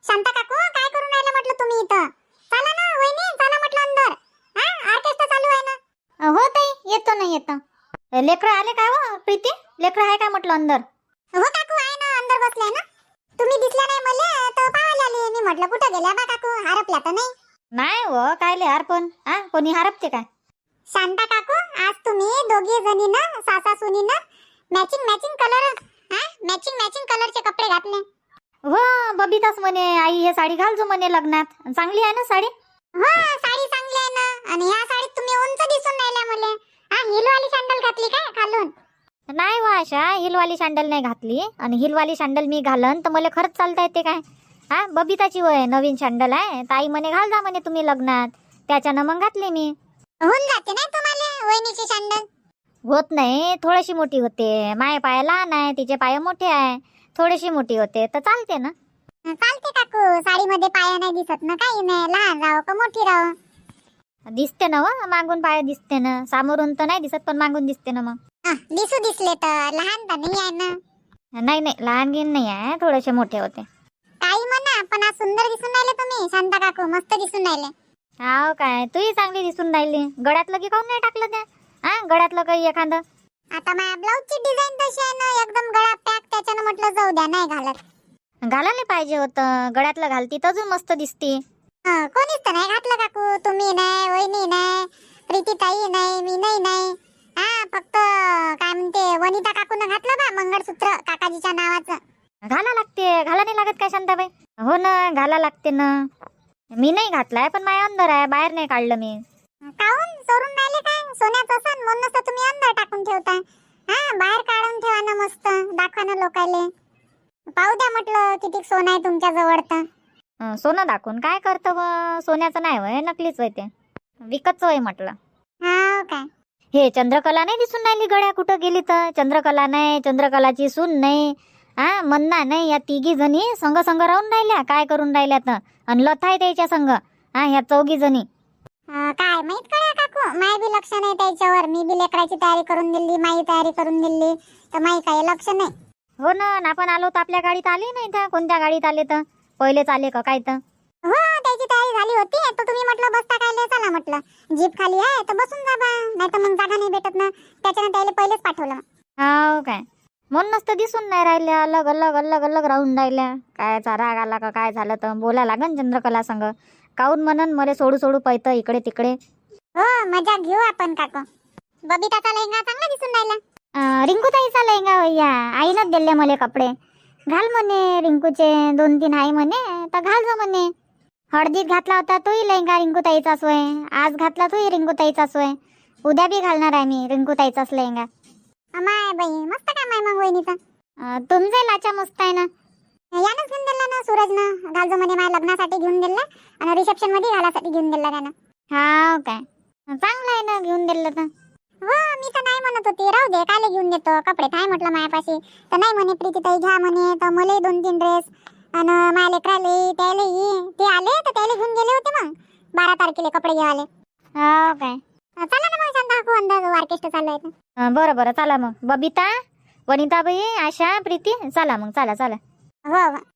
शांता काकू काय करून राहिले म्हटलं तुम्ही इथं? चला ना वहिनी, चला म्हटलं अंदर. हा ऑर्केस्ट्रा चालू आहे ना. हो ताई, येतो ना येतो. लेकरं आले काय हो प्रीती? लेकरं आहे काय म्हटलं अंदर? हो काकू आहे ना, अंदर बसले ना. तुम्ही दिसल्या नाही मला तर पाहायला आले. मी म्हटलं कुठे गेल्या बा काकू, हरपल्या तर नाही? नाही हो, कायले हारपण? कोणी हारपते काय? शांता काकू आज तुम्ही दोघी जणी ना सासा सुनी ना मॅचिंग कलर मॅचिंग कलरचे कपडे घातले. हो, बबिताच म्हणे आई हे साडी घालजो म्हणे लग्नात. चांगली आहे ना साडी? हो साडी चांगली आहे ना. आणि ह्या साडीत तुम्ही उंच दिसून राहिल्या मला. हिलवाली सॅन्डल घातली काय खालून? नाही हो आशा, हिलवाली सँडल नाही घातली. आणि हिलवाली सँडल मी घालन तर मला खरंच चालता येते काय? बबिताची वय नवीन सँडल आहे. ताई म्हणे घाल जा म्हणे तुम्ही लग्नात, त्याच्यानं मग घातली मी. होऊन जाते नाही तुम्हाला वहिनीची सॅन्डल? होत नाही, थोडीशी मोठी होते. माये पाय लहान आहे, तिचे पाय मोठे आहे. थोडीशी मोठी होते तर चालते ना. चालते काकू, साडीमध्ये पाया नाही दिसत ना, काही नाही. लहान राहो का मोठी राहो दिसते ना हो, मागून पाय दिसते ना. समोरून तर नाही दिसत पण मागून दिसते ना. मग दिसले तर लहान तर नाही आहे ना. नाही नाही, लहान गिन नाही आहे, थोडेसे मोठे होते. काही म्हणा पण आज सुंदर दिसून राहिले तुम्ही शांता काकू, मस्त दिसून राहिले. हाव काय, तूही चांगली दिसून राहिली. गळ्यातलं की काऊन नाही टाकलं त्या? गळ्यातलं काही एखादं? आता माझ्या ब्लाऊजची डिझाईन तशी आहे ना, एकदम गळा पॅक, त्याच्यानं म्हटलं जाऊ द्या, नाही घालत. घालायला पाहिजे होतं. गळ्यातलं घालती तर अजून मस्त दिसती. कोणीच तर नाही घातलं काकू. तुम्ही नाही, वहिनी नाही, प्रीती ताई नाही, मी नाही. फक्त काय म्हणते वनिता काकूनं घातलं बा मंगळसूत्र काकाजीच्या नावाचं. घाला लागते, घाला नाही लागत काय शांताबाई? हो ना, घाला लागते ना. मी नाही घातलाय पण माझ्या अंदर आहे, बाहेर नाही काढलं मी. काहून चोरून राहिले काय? सोन्याचं सण म्हणून तर तुम्ही अंदर टाकून ठेवता. बाहेर काढून ठेवा ना, मस्त दाखवा ना लोकायले. पाहू द्या म्हटलं किती सोनं आहे तुमच्या जवळ तर. सोनं दाखवून काय करतं व? सोन्याचं नाही वय, नकलीच वय ते. विकतच वय म्हटलं. हा काय? हे चंद्रकला नाही दिसून राहिली गड्या, कुठं गेली तर? चंद्रकला नाही, चंद्रकलाची सून नाही, मंदा नाही, या तिघी जणी संग संग राहून राहिल्या. काय करून राहिल्या तर? आणि लथा आहे त्याच्या संग. ह्या चौघी जणी. काय माहित काय काकू, माय बी लक्ष नाही त्याच्यावर. मी बी लेकराची तयारी करून दिली, माई तयारी करून दिली, तर माई काय लक्ष नाही. हो ना, आपण आलो तर आपल्या गाडीत आले नाही त्या. कोणत्या गाडीत आले तर? पहिलेच आले का काय तर? हो त्याची तयारी झाली होती तर तुम्ही म्हटलं बसता काय, चला म्हटलं जीप खाली आहे तर बसून जा बा, नाही तर मग जागा नाही भेटत ना, त्याच्यानं त्याला पहिलेच पाठवलं. हो काय, म्हणूनच तर दिसून नाही राहिल्या. अलग अलग अलग अलग राहून राहिल्या. कायचा राग आला का काय झालं तर बोला लागन चंद्रकला संग. काऊन म्हणन मला सोडू सोडू पैत इकडे तिकडे. हो मजा घेऊ आपण काकू. बबिताचा लेहंगा चांगला दिसून राहिला. रिंकूताईचा लेहंगा भैया आईनच दिले मला कपडे. घाल म्हणे रिंकूचे 2-3 आई म्हणे, तर घाल जा म्हणे. हळदीत घातला होता तोही लेहंगा रिंकूताईचाच होय. आज घातला तोही रिंकूताईचाच होय. उद्या बी घालणार आहे मी रिंकूताईचाच लेहंगा. माय बाई मस्त काम आहे मग वहिनीचं. तुमचा लाचा मस्त आहे ना. यानंच घेऊन दिला ना सूरजनं. घालजो म्हणे माझ्या लग्नासाठी घेऊन दिला आणि रिसेप्शन मध्ये घालासाठी घेऊन दिला त्यानं. हा काय, चांगलं आहे ना घेऊन दिलं तर. हो मी तर नाही म्हणत होती, राहू दे कायले घेऊन देतो कपडे. काय म्हटलं मायापाशी तर नाही म्हणे प्रीतीताई घ्या म्हणे, तर मलाही 2-3 ड्रेस आणि माझ्या लेकराले त्याले ते आले तर त्याला घेऊन गेले होते. मग 12 तारखेला कपडे घेवाले. हो काय, चला ना मग शांता काकू, अंदाज ऑर्केस्ट्रा चालू आहे. बरं बरं चला मग. बबिता, वनिताबाई, आशा, प्रीती, चला मग. चला चला. हो हो.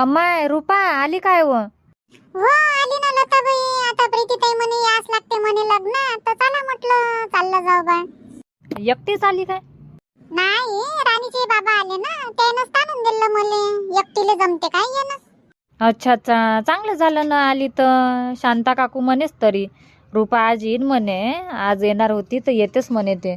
अम्माय रूपा आली काय व? हो आली ना लताबाई. आता प्रीतीताई म्हणे यास लागते म्हणे लग्न, तर चला म्हटलं चाललं जाऊ बा. एकटीच आली काय? नाही राणीचे बाबा आले ना, त्यानं स्थानून दिलं मले. एकटीले जमते काय येणं. अच्छा अच्छा, चांगलं झालं ना आली तर. शांता काकू म्हणेच तरी रूपा आज येईन म्हणे, आज येणार होती तर येतेच म्हणे ते.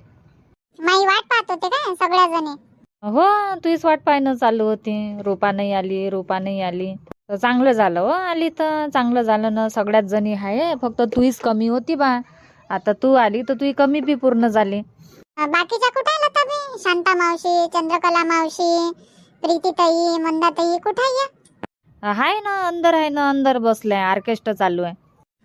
माई वाट पाहत होते काय सगळ्या जणी. हो तुझीच वाट पाहणं चालू होती. रूपा नाही आली, रूपा नाही आली. तर चांगलं झालं हो आली तर. चांगलं झालं ना, सगळ्याच जणी आहे, फक्त तूच कमी होती बा. आता तू आली तर तुझी कमी बी पूर्ण झाली. बाकीच्या कुठे आहे लताबाई? शांता मावशी, चंद्रकला मावशी, प्रीतीताई, मंदाताई कुठे आहे? हाय ना, अंदर आहे ना, अंदर बसलाय, ऑर्केस्ट्रा चालू आहे.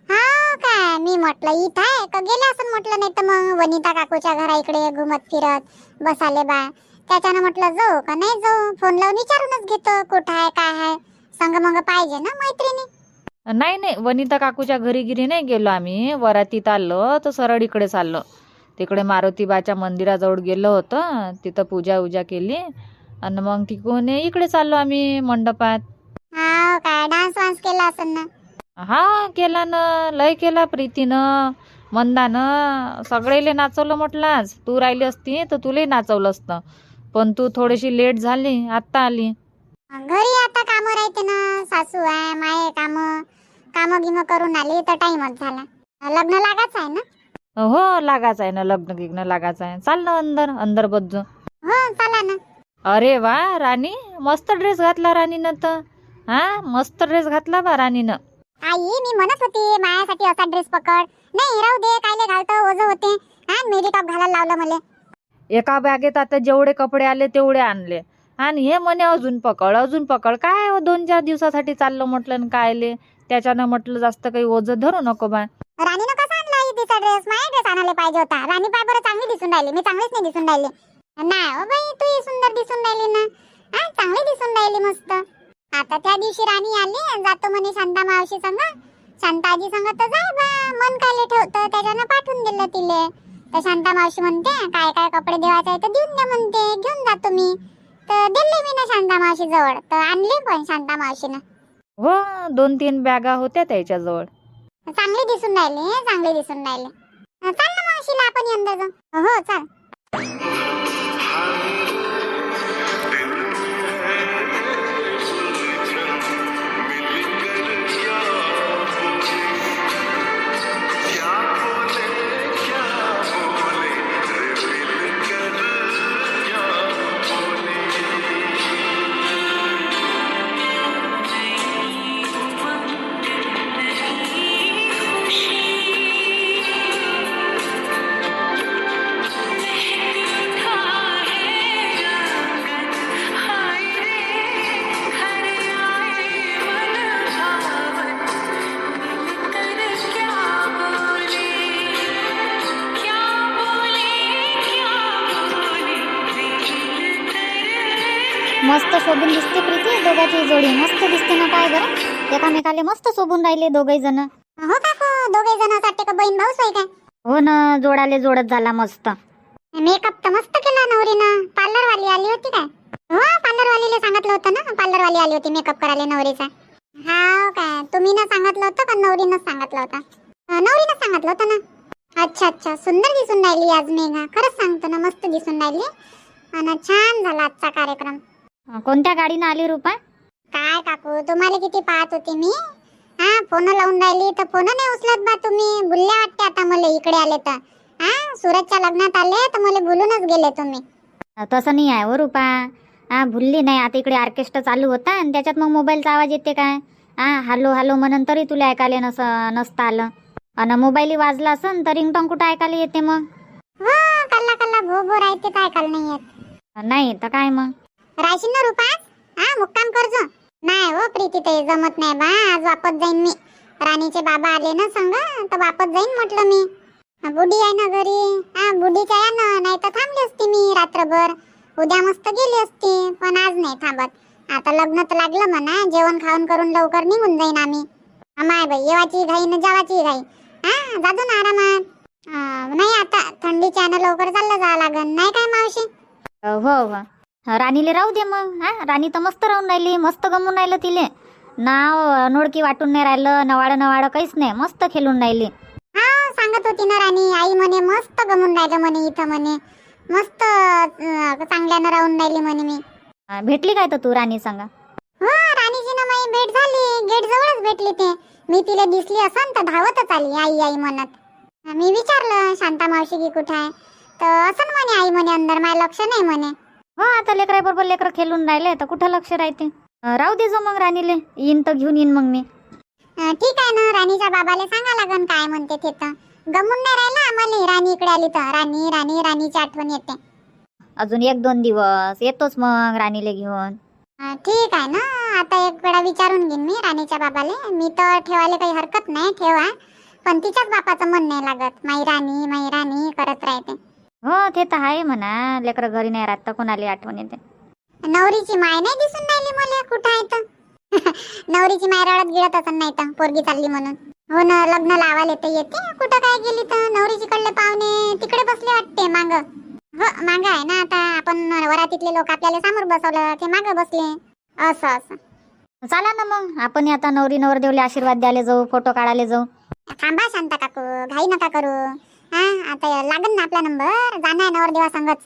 हा काय, मी म्हटलं इथं आहे का गेले असं म्हटलं, नाही तर मग वनिता काकूच्या घरा इकडे घुमत फिरत बसाले बा. त्याच्यानं म्हटलं जाऊ का नाही जाऊ, फोन लावून विचारूनच घेतो कुठं आहे काय आहे, संग मग पाहिजे ना मैत्रिणी. नाही नाही, वनिता काकूच्या घरी गिरी नाही गेलो आम्ही, वरातीत आलो तर सरळ इकडे चाललो. तिकडे मारुतीबाच्या मंदिराजवळ गेलो होतं, तिथं पूजा उजा केली आणि मग तिकडून इकडे चाललो आम्ही मंडपात. हा काय, डान्स वान्स केला असेल ना. हा केला ना, लय केला प्रीतीनं, मंदानं, सगळेले नाचवलं म्हटलं. आज तू राहिली असती तर तुलाही नाचवलं असतं, पण तू थोडीशी लेट झाली, आत्ता आली. घरी आता कामं राहते ना, सासू आहे माये, कामं गिमं करून आली तर टाइमच झाला. लग्न लागाच आहे ना. हो लागाच आहे ना, लग्न गिग्न लागाच आहे. चाल ना अंदर, अंदर बसजो. हो चला ना. अरे वा राणी, मस्त ड्रेस घातला राणीनं तर. हा मस्त ड्रेस घातला बा राणीनं. आई मी म्हणत होती माझ्यासाठी असा ड्रेस पकड. नाही राहू दे, कायले घालतो, ओझं होते. हा मेरी टॉप घालायला लावलं मला. एका बॅगेत आता जेवढे कपडे आले तेवढे आणले, आणि हे म्हणे अजून पकड अजून पकड. काय 2-4 दिवसासाठी चाललो म्हटलं कायले, त्याच्यानं म्हटलं जास्त काही ओझं धरू नको बा. राणीनं कसा आणला आई तिचा ड्रेस? माझा ड्रेस आणायला पाहिजे होता. राणी पाय बरं चांगली दिसून राहिली, मी चांगलीच नाही दिसून राहिली. नाही हो बाई, तू सुंदर दिसून राहिली ना. हा चांगली दिसून राहिली मस्त. आता त्या दिवशी राणी आली, जातो म्हणे शांता मावशी संग. शांताजी संग तर जाय बा, मन कायले ठेवतं, त्याच्यानं पाठवून दिलं तिले. तर शांता मावशी म्हणते काय काय कपडे देवाचे आहे तर देऊन द्या म्हणते, घेऊन जातो मी. तर दिले मी ना शांता मावशी जवळ, तर आणले पण शांता मावशीनं. हो 2-3 बॅगा होत्या त्याच्याजवळ. चांगली दिसून राहिले, चांगली दिसून राहिले. चाल ना मावशीला आपण अंदर जाऊ. हो चाल. मस्त शोभून दिसते प्रीती, दोघांची जोडी मस्त दिसते ना. काय बरं, एकामेकाले मस्त शोभून राहिले दोघे जण. हो काकू, दोघे जण वाटते का बहीण भाऊच आहे काय? हो ना, जोडाले जोडत झाला मस्त. मेकअप तर मस्त केला नवरीनं. पार्लर वाली आली होती काय? हो पार्लर वालीला सांगितलं होतं ना, पार्लर वाली आली होती मेकअप करायला नवरीचा. हा काय, तुम्ही ना सांगितलं होतं का नवरीनं सांगितलं होतं? नवरीनं सांगितलं होतं ना. अच्छा अच्छा, सुंदर दिसून राहिली आज मेघा, खरंच सांगतो ना, मस्त दिसून राहिली. आणि छान झाला आजचा कार्यक्रम. कोणत्या गाडीनं आली रुपा? काय काकू, तुम्हाला किती पाहत होते मी. हा फोन लावून राहिली तर फोन नाही उचलत बा तुम्ही. भुलल्या वाटते आता मला इकडे आले तर. हा सूरजच्या लग्नात आले तर मला भुलूनच गेले तुम्ही. तसं नाही आहे हो रुपा. हा भुलली नाही. आता इकडे ऑर्केस्ट्रा चालू होता आणि त्याच्यात मग मोबाईलचा आवाज येते काय. हा हॅलो हॅलो म्हणून तरी तुला ऐकायला नसतं आलं. आणि मोबाईल वाजला असन तर रिंगटोन कुठं ऐकायला येते मग. हो कल्ला कल्ला भो भो राहते तर ऐकायला नाही येत. नाही तर काय मग. राशीन ना रुपा, हा मुक्काम करजो. नाही हो प्रीती ते जमत नाही बा, आज वापस जाईन मी. राणीचे बाबा आले ना संग तर वापस जाईन म्हटलं मी. बुडी आहे ना घरी. हा बुडीच्या या ना, नाही तर थांबली असती मी रात्रभर. उद्या मस्त गेली असती, पण आज नाही थांबत. आता लग्न तर लागलं म्हणा, जेवण खाऊन करून लवकर निघून जाईन आम्ही. माय बाई, येवाची घाई न जावाची घाई. हा जातो ना आरामात. नाही आता थंडीच्या यानं लवकर चाललं जावं लागन, नाही काय मावशी? हो हो, राणीले राहू दे मग. हा राणी तर मस्त राहून राहिली, मस्त गमून राहिलं तिले. नाव अनोळखी वाटून नाही राहिलं, नवाडं काहीच नाही, मस्त खेळून राहिली. हा सांगत होती ना राणी, आई म्हणे मस्त गमून राहिलं म्हणे इथं म्हणे, मस्त चांगल्यानं राहून राहिली म्हणे मी. भेटली काय तर तू राणी सांगा? हो राणीची ना माझी भेट झाली, गेट जवळच भेटली ते. मी तिला दिसली असन तर धावतच आली आई आई म्हणत. मी विचारलं शांता मावशी की कुठे आहे, तर असं म्हणे आई म्हणे अंदर, माझं लक्ष नाही म्हणे. हो आता लेकरा बरोबर लेकर खेळून राहिले तर कुठं लक्ष राहते. राहू दे जो मग राणीले, येईन तर घेऊन येईन मग मी. ठीक आहे ना, राणीच्या बाबाला सांगा लागन काय म्हणते ते. तर गमून नाही राहिला आम्हाला राणी इकडे आली तर. राणी राणी राणीची आठवण येते. अजून 1-2 दिवस येतोच मग राणीले घेऊन. ठीक आहे ना, आता एक वेळा विचारून घेईन मी राणीच्या बाबाले. मी तर ठेवायला काही हरकत नाही, ठेवा, पण तिच्याच बापाचं मन नाही लागत. माई राणी करत राहते. हो ते तर आहे म्हणा, लेकरं घरी नाही राहत तर कोणाला आठवण येते. नवरीची माय नाही दिसून राहिली मला, कुठं आहे तर? नवरीची माय रडत गिळत असं नाही तर पोरगी चालली म्हणून. हो ना, लग्न लावायला तर येते, कुठं काय गेली तर? नवरीची कडले पाहुणे तिकडे बसले वाटते माग. हो माग आहे ना, आता आपण वरातीतले लोक आपल्याला समोर बसवलं ते माग बसले. असं असं. चला ना मग आपण आता नवरी नवरदेवले आशीर्वाद द्यायला जाऊ, फोटो काढायला जाऊ. थांबा शांता काकू, घाई नका करू. हा आता लागन ना आपला नंबर, जाणार आहे नवरदेवा संगच.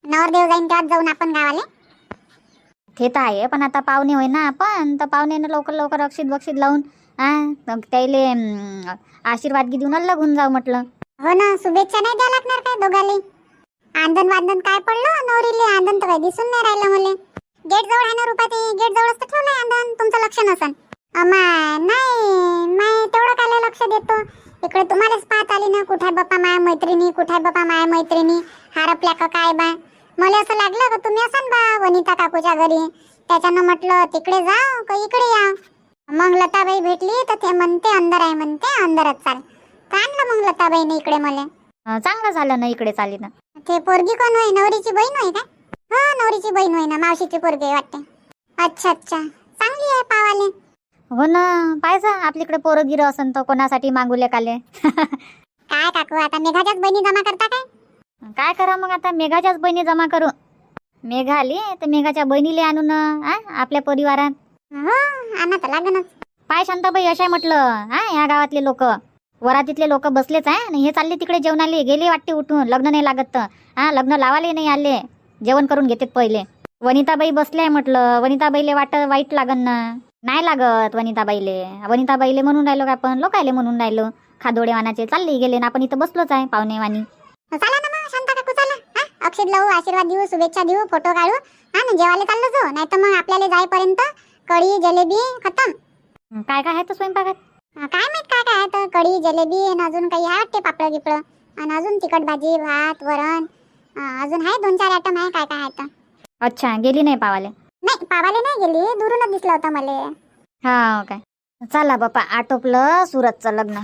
नवरदेव जाईन तेव्हाच जाऊन आपण गावाले. ते तर आहे, पण आता पाहुणे होय ना आपण, तर पाहुण्यानं लवकर लवकर अक्षित बक्षित लावून त्याले आशीर्वाद देऊन लगून जाऊ म्हटलं. हो ना, शुभेच्छा नाही द्या लागणार काय दोघाले? आंदन वांदन काय पडलं नवरीले? आंदन तर काही दिसून नाही राहिलं मला. गेट जवळ आहे ना रुपाती, गेट जवळच तर ठेवलंय आंदन. तुमचं लक्ष नसन. नाही तेवढं काय लक्ष देतो. इकडे तुम्हालाच पाहत आली ना, कुठे बाप्पा माया मैत्रिणी, कुठे बाप्पा माया मैत्रिणी, हारपल्या का काय बा? मला असं लागलं का तुम्ही असाल बा वनिता काकूच्या घरी. त्याच्यानं म्हटलं तिकडे जाऊ का इकडे या. मग लताबाई भेटली तर ते म्हणते अंदर आहे, म्हणते अंदरच चाल. तर आणलं मग लताबाईने इकडे मला. चांगलं झालं ना इकडे चाली ना. ते पोरगी कोण होय? नवरीची बहीण होय का? हो नवरीची बहीण होय ना, मावशीची पोरगी आहे वाटते. अच्छा चांगली आहे पावाले. हो ना, पाहिजे आपल्याकडे पोरं गिरं असन तर कोणासाठी मागूले काले. काय काकू, आता मेघाच्याच बहिणी जमा करता काय? काय करा मग आता, मेघाच्याच बहिणी जमा करू. मेघा आली तर मेघाच्या बहिणीले आणू ना आपल्या परिवारात. हो आणा तर लागनच. पाय शांताबाई अशाय म्हटलं, या गावातले लोक, वरातीतले लोक बसलेच आहे आणि हे चालले तिकडे जेवणाले गेले वाटते उठून. लग्न नाही लागत तर लग्न लावाले नाही आले, जेवण करून घेतात पहिले. वनिताबाई बसले म्हटलं, वनिताबाईले वाईट लागन ना. नाही लागत वनिताबाईले. वनिताबाईले म्हणून राहिलो का आपण, लोकायले म्हणून राहिलो. खादोडे वानाचे चालले गेले ना, आपण इथं बसलोच आहे पाहुणे वाणी. चला ना मग शांता काकू, चला. अक्षित लावू, आशीर्वाद देऊ, शुभेच्छा देऊ, फोटो काढू. ना जेवायला चाललो जाऊ, नाही तर मग आपल्याला जाईपर्यंत कढी जलेबी खतम. काय काय आहे तर स्वयंपाकात? काय माहित काय काय आहे तर. कढी जलेबी आणि अजून काही आहे वाटते, पापड गिपड आणि अजून तिखट भाजी, भात, वरण. अजून आहे 2-4 आयटम आहे. काय काय आहे तर. अच्छा, गेली नाही पावाले? नाही पावाले नाही गेली, दुरूनच दिसलं होतं मला. हा काय. चला बापा, आटोपलं सुरतचं लग्न.